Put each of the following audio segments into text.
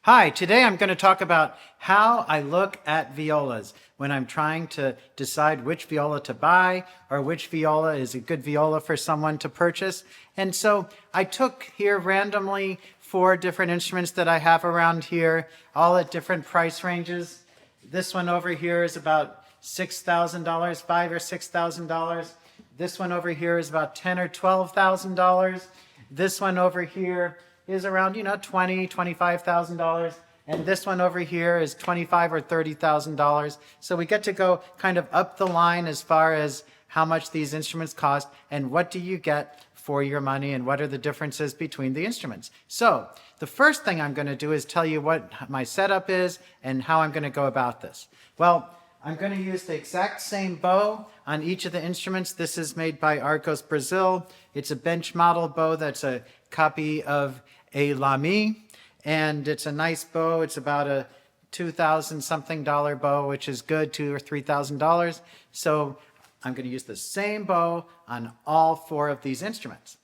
Hi, today I'm going to talk about how I look at violas when I'm trying to decide which viola to buy or which viola is a good viola for someone to purchase. And so I took here randomly 4 different instruments that I have around here, all at different price ranges. This one over here is about $6,000, $5,000 or $6,000. This one over here is about $10,000 or $12,000. This one over here is around, $20,000, $25,000. And this one over here is $25,000 or $30,000. So we get to go kind of up the line as far as how much these instruments cost and what do you get for your money and what are the differences between the instruments. So the first thing I'm going to do is tell you what my setup is and how I'm going to go about this. Well, I'm going to use the exact same bow on each of the instruments. This is made by Arcos, Brazil. It's a bench model bow that's a copy of a Lamy, and it's a nice bow. It's about a $2,000 something bow, which is good, $2,000 or $3,000. So I'm going to use the same bow on all 4 of these instruments.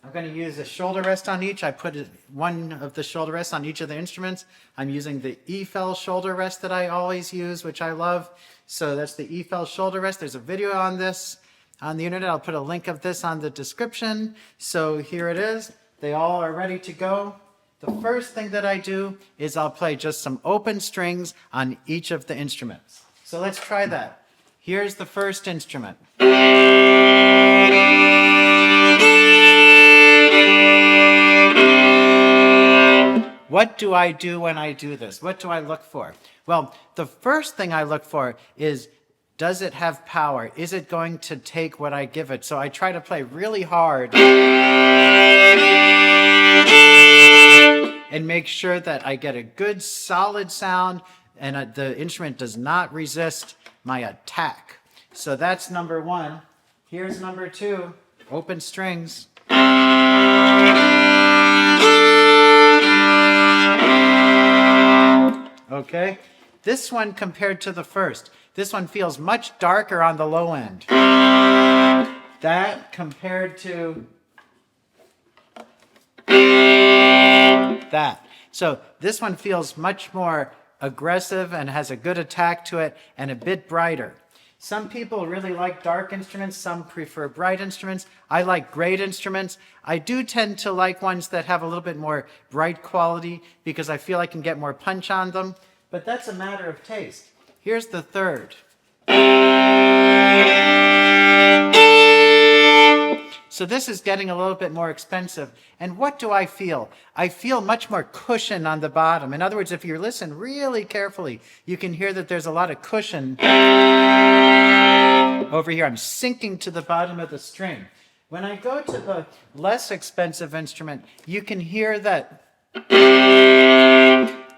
I'm going to use a shoulder rest on each. I put one of the shoulder rests on each of the instruments. I'm using the Eiffel shoulder rest that I always use, which I love. So that's the Eiffel shoulder rest. There's a video on this on the internet. I'll put a link of this on the description. So here it is. They all are ready to go. The first thing that I do is I'll play just some open strings on each of the instruments. So let's try that. Here's the first instrument. What do I do when I do this? What do I look for? Well, the first thing I look for is, does it have power? Is it going to take what I give it? So I try to play really hard and make sure that I get a good solid sound and the instrument does not resist my attack. So that's number 1. Here's number 2, open strings. Okay, this one compared to the first, this one feels much darker on the low end. That compared to that. So this one feels much more aggressive and has a good attack to it and a bit brighter. Some people really like dark instruments, some prefer bright instruments. I like great instruments. I do tend to like ones that have a little bit more bright quality because I feel I can get more punch on them, but that's a matter of taste. Here's the third. So this is getting a little bit more expensive. And what do I feel? I feel much more cushion on the bottom. In other words, if you listen really carefully, you can hear that there's a lot of cushion over here. I'm sinking to the bottom of the string. When I go to the less expensive instrument, you can hear that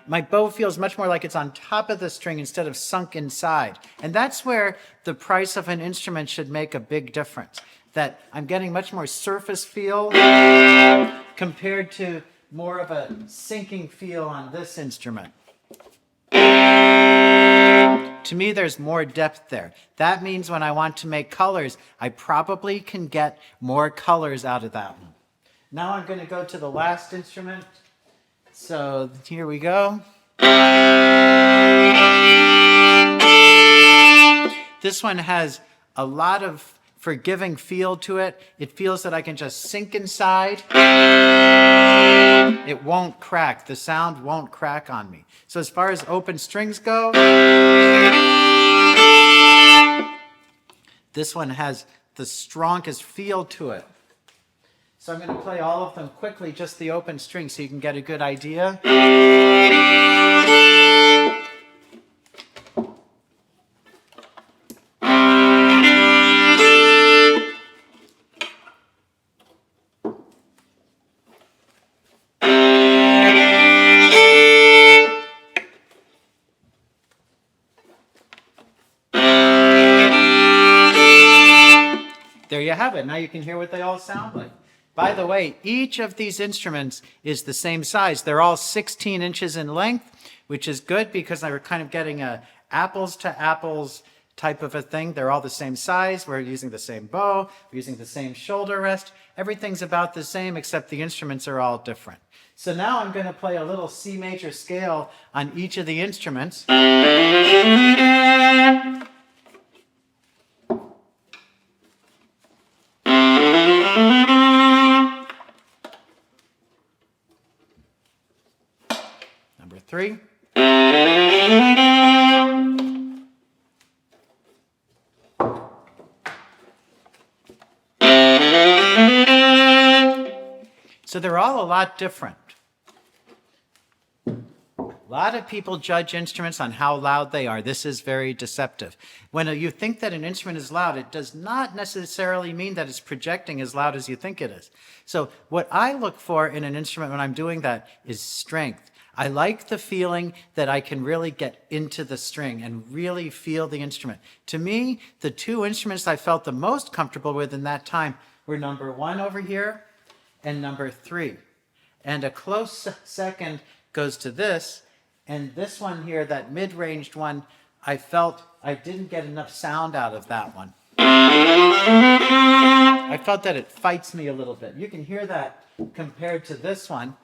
my bow feels much more like it's on top of the string instead of sunk inside. And that's where the price of an instrument should make a big difference. That I'm getting much more surface feel compared to more of a sinking feel on this instrument. To me, there's more depth there. That means when I want to make colors, I probably can get more colors out of that one. Now I'm going to go to the last instrument. So here we go. This one has a lot of forgiving feel to it. It feels that I can just sink inside. It won't crack. The sound won't crack on me. So as far as open strings go, this one has the strongest feel to it. So I'm going to play all of them quickly, just the open strings, so you can get a good idea. There you have it. Now you can hear what they all sound like. By the way, each of these instruments is the same size. They're all 16 inches in length, which is good because we're kind of getting a apples to apples type of a thing. They're all the same size. We're using the same bow. We're using the same shoulder rest. Everything's about the same except the instruments are all different. So now I'm going to play a little C major scale on each of the instruments. Number 3. So they're all a lot different. A lot of people judge instruments on how loud they are. This is very deceptive. When you think that an instrument is loud, it does not necessarily mean that it's projecting as loud as you think it is. So what I look for in an instrument when I'm doing that is strength. I like the feeling that I can really get into the string and really feel the instrument. To me, the 2 instruments I felt the most comfortable with in that time were number 1 over here and number 3. And a close second goes to this, and this one here, that mid-ranged one, I felt I didn't get enough sound out of that one. I felt that it fights me a little bit. You can hear that compared to this one,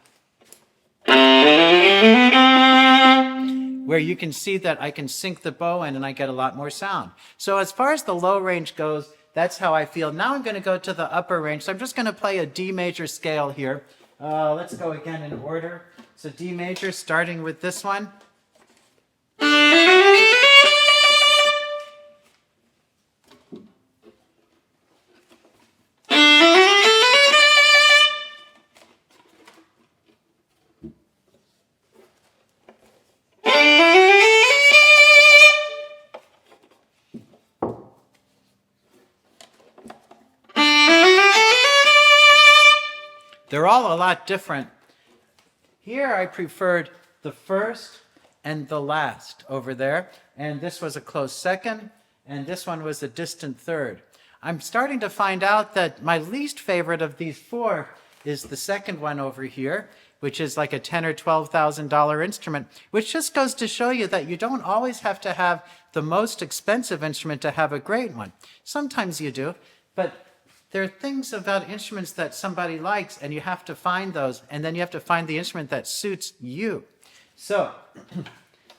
where you can see that I can sink the bow in and I get a lot more sound. So as far as the low range goes, that's how I feel. Now I'm going to go to the upper range. So I'm just going to play a D major scale here. Let's go again in order. So D major, starting with this one. They're all a lot different. Here I preferred the first and the last over there, and this was a close second, and this one was a distant third. I'm starting to find out that my least favorite of these 4 is the second one over here, which is like a $10,000 or $12,000 instrument, which just goes to show you that you don't always have to have the most expensive instrument to have a great one. Sometimes you do, but there are things about instruments that somebody likes, and you have to find those, and then you have to find the instrument that suits you. So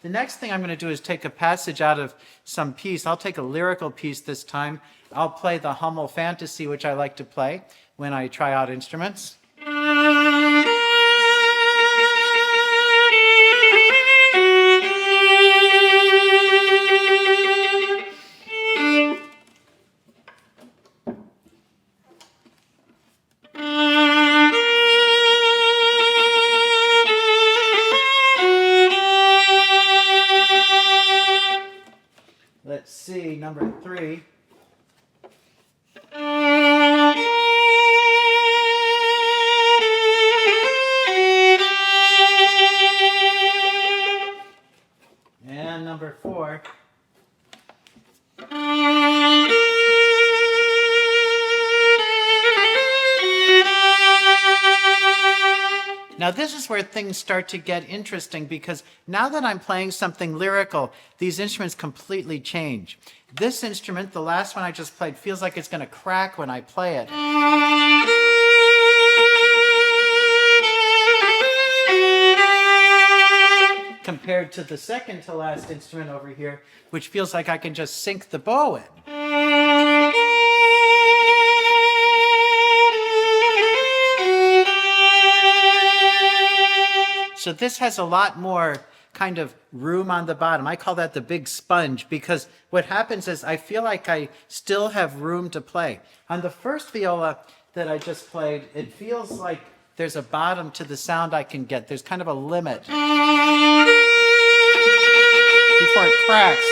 the next thing I'm going to do is take a passage out of some piece. I'll take a lyrical piece this time. I'll play the Hummel Fantasy, which I like to play when I try out instruments. Let's see, number 3. And number 4. Now this is where things start to get interesting, because now that I'm playing something lyrical, these instruments completely change. This instrument, the last one I just played, feels like it's going to crack when I play it. Compared to the second to last instrument over here, which feels like I can just sink the bow in. So this has a lot more kind of room on the bottom. I call that the big sponge, because what happens is I feel like I still have room to play. On the first viola that I just played, it feels like there's a bottom to the sound I can get. There's kind of a limit before it cracks.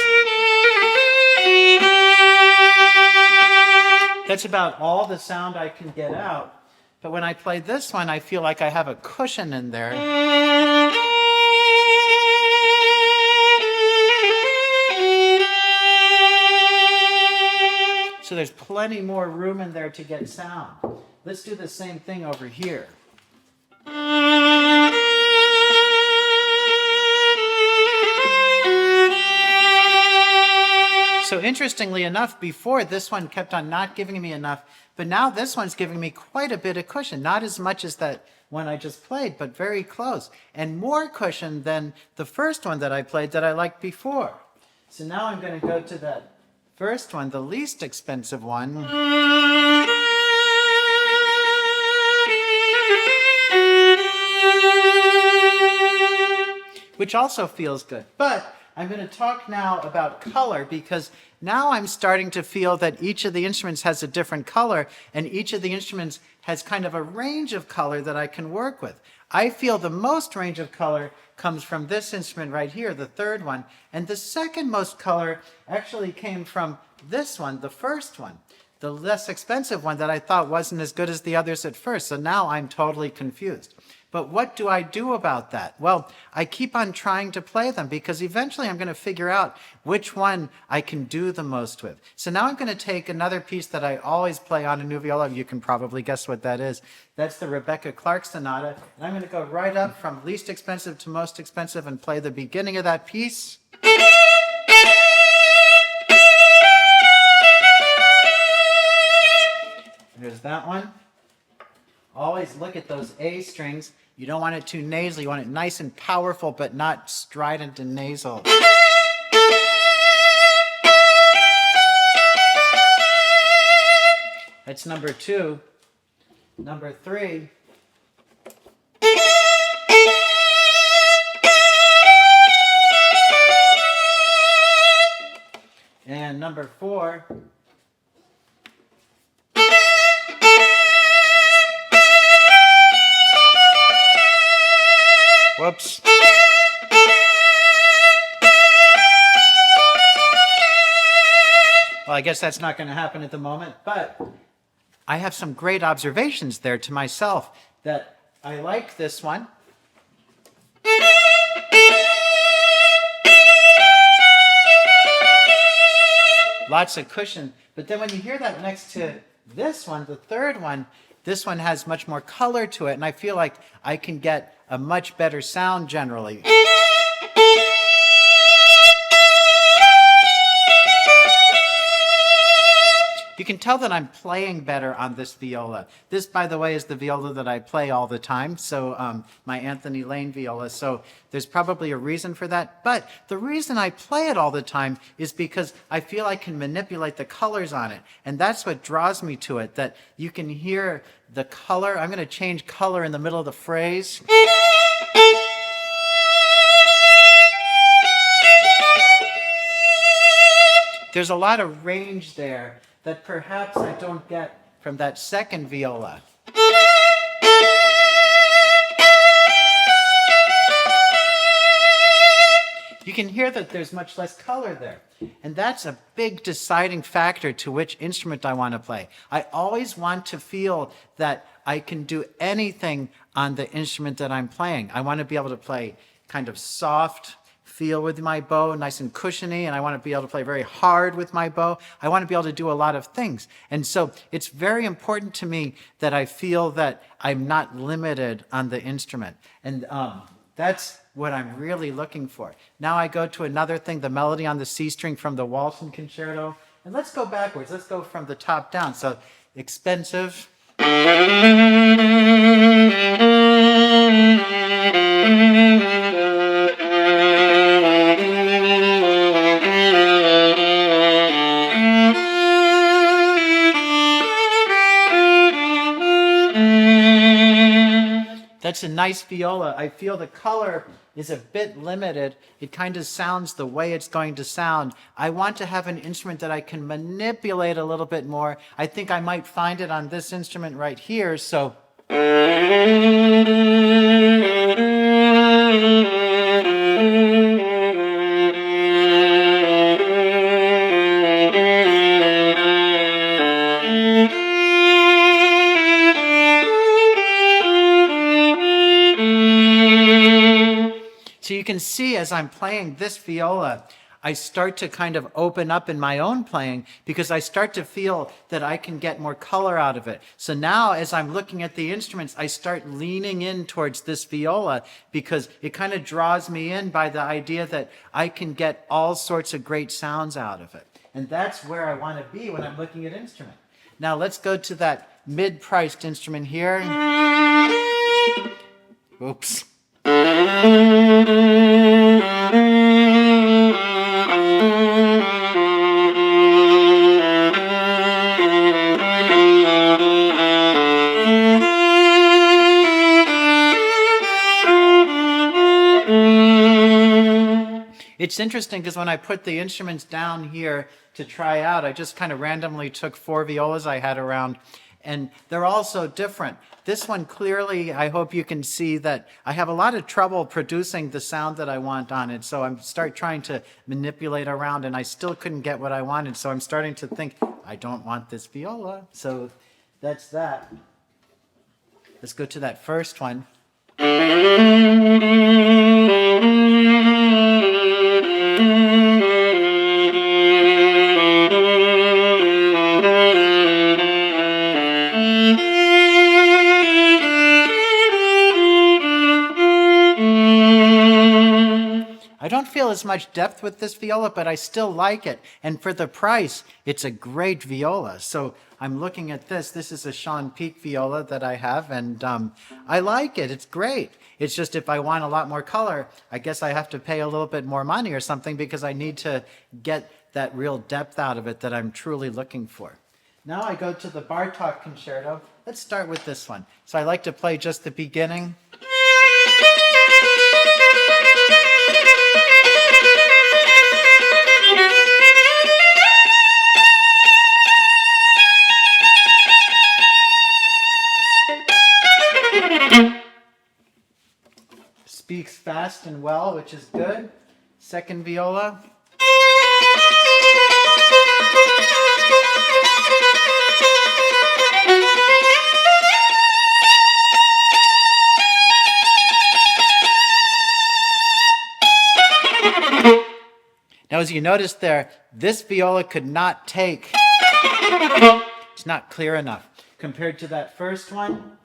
That's about all the sound I can get out. But when I play this one, I feel like I have a cushion in there. So there's plenty more room in there to get sound. Let's do the same thing over here. So interestingly enough, before this one kept on not giving me enough, but now this one's giving me quite a bit of cushion. Not as much as that one I just played, but very close. And more cushion than the first one that I played that I liked before. So now I'm going to go to that first one, the least expensive one. Which also feels good. But I'm going to talk now about color, because now I'm starting to feel that each of the instruments has a different color, and each of the instruments has kind of a range of color that I can work with. I feel the most range of color comes from this instrument right here, the third one, and the second most color actually came from this one, the first one, the less expensive one that I thought wasn't as good as the others at first. So now I'm totally confused. But what do I do about that? Well, I keep on trying to play them, because eventually I'm going to figure out which one I can do the most with. So now I'm going to take another piece that I always play on a new viola. You can probably guess what that is. That's the Rebecca Clark Sonata. And I'm going to go right up from least expensive to most expensive and play the beginning of that piece. There's that one. Always look at those A strings. You don't want it too nasal. You want it nice and powerful, but not strident and nasal. That's number 2. Number 3. And number 4. Whoops. Well, I guess that's not going to happen at the moment, but I have some great observations there to myself that I like this one. Lots of cushion. But then when you hear that next to this one, the third one, this one has much more color to it, and I feel like I can get a much better sound generally. You can tell that I'm playing better on this viola. This, by the way, is the viola that I play all the time, so my Anthony Lane viola, so there's probably a reason for that. But the reason I play it all the time is because I feel I can manipulate the colors on it, and that's what draws me to it, that you can hear the color. I'm going to change color in the middle of the phrase. There's a lot of range there that perhaps I don't get from that second viola. You can hear that there's much less color there. And that's a big deciding factor to which instrument I want to play. I always want to feel that I can do anything on the instrument that I'm playing. I want to be able to play kind of soft feel with my bow, nice and cushiony, and I want to be able to play very hard with my bow. I want to be able to do a lot of things. And so it's very important to me that I feel that I'm not limited on the instrument. And that's what I'm really looking for. Now I go to another thing, the melody on the C string from the Walton Concerto. And let's go backwards. Let's go from the top down. So expensive. That's a nice viola. I feel the color is a bit limited. It kind of sounds the way it's going to sound. I want to have an instrument that I can manipulate a little bit more. I think I might find it on this instrument right here. So you can see as I'm playing this viola, I start to kind of open up in my own playing because I start to feel that I can get more color out of it. So now as I'm looking at the instruments, I start leaning in towards this viola because it kind of draws me in by the idea that I can get all sorts of great sounds out of it. And that's where I want to be when I'm looking at instrument. Now let's go to that mid-priced instrument here. Oops. It's interesting because when I put the instruments down here to try out, I just kind of randomly took 4 violas I had around, and they're all so different. This one clearly, I hope you can see that I have a lot of trouble producing the sound that I want on it, so I'm trying to manipulate around, and I still couldn't get what I wanted, so I'm starting to think, I don't want this viola. So that's that. Let's go to that first one. I don't feel as much depth with this viola, but I still like it. And for the price, it's a great viola. So I'm looking at this. This is a Sean Peak viola that I have, and I like it. It's great. It's just if I want a lot more color, I guess I have to pay a little bit more money or something because I need to get that real depth out of it that I'm truly looking for. Now I go to the Bartók concerto. Let's start with this one. So I like to play just the beginning. Speaks fast and well, which is good. Second viola. Now, as you notice there, this viola could not take, it's not clear enough compared to that first one,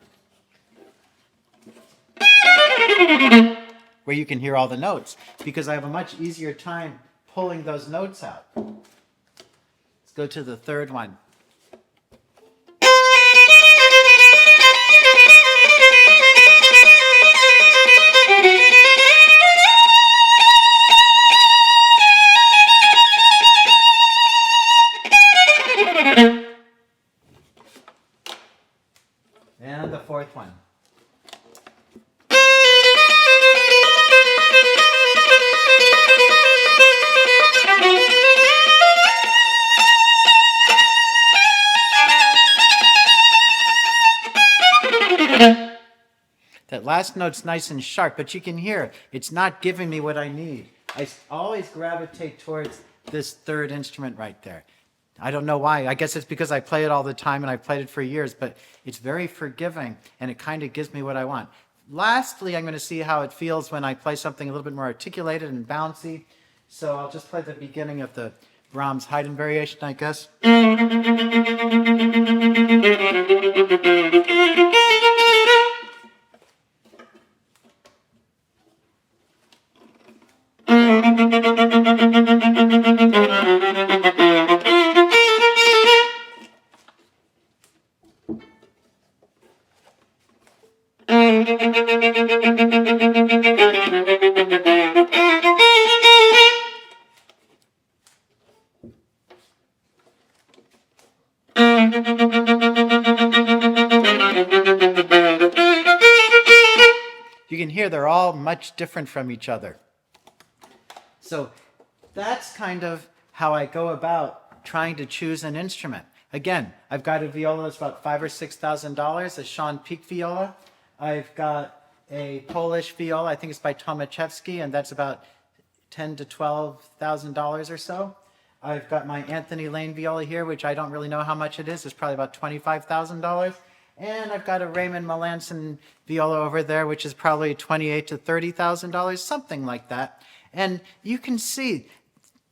where you can hear all the notes, because I have a much easier time pulling those notes out. Let's go to the third one. And the fourth one. That last note's nice and sharp, but you can hear it's not giving me what I need. I always gravitate towards this third instrument right there. I don't know why. I guess it's because I play it all the time and I've played it for years, but it's very forgiving and it kind of gives me what I want. Lastly, I'm going to see how it feels when I play something a little bit more articulated and bouncy. So I'll just play the beginning of the Brahms Haydn variation, I guess. You can hear they're all much different from each other. So that's kind of how I go about trying to choose an instrument. Again, I've got a viola that's about $5,000 or $6,000, a Sean Peak viola. I've got a Polish viola, I think it's by Tomaszewski, and that's about $10,000 to $12,000 or so. I've got my Anthony Lane viola here, which I don't really know how much it is. It's probably about $25,000. And I've got a Raymond Melanson viola over there, which is probably $28,000 to $30,000, something like that. And you can see,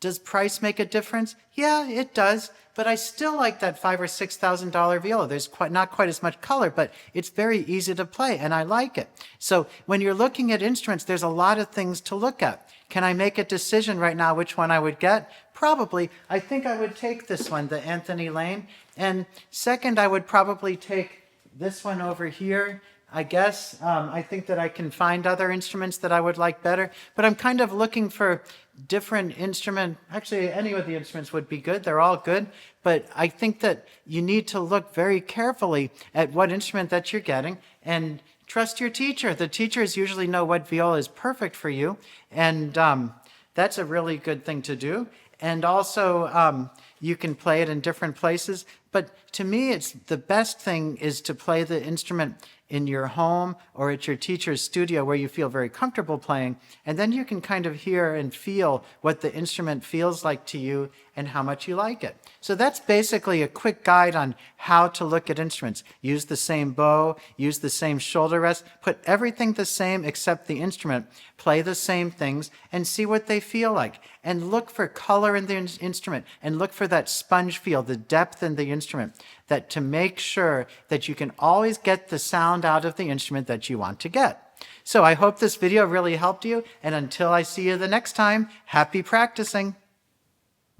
Does price make a difference? Yeah, it does. But I still like that $5,000 or $6,000 viola. There's not quite as much color, but it's very easy to play, and I like it. So when you're looking at instruments, there's a lot of things to look at. Can I make a decision right now which one I would get? Probably. I think I would take this one, the Anthony Lane. And second, I would probably take this one over here. I guess. I think that I can find other instruments that I would like better, but I'm kind of looking for different instrument. Actually, any of the instruments would be good. They're all good, but I think that you need to look very carefully at what instrument that you're getting and trust your teacher. The teachers usually know what viola is perfect for you, and that's a really good thing to do. And also, you can play it in different places. But to me, it's the best thing is to play the instrument in your home or at your teacher's studio where you feel very comfortable playing. And then you can kind of hear and feel what the instrument feels like to you and how much you like it. So that's basically a quick guide on how to look at instruments. Use the same bow, use the same shoulder rest, put everything the same except the instrument, play the same things, and see what they feel like. And look for color in the instrument, and look for that sponge feel, the depth in the instrument, that to make sure that you can always get the sound out of the instrument that you want to get. So I hope this video really helped you, and until I see you the next time, happy practicing.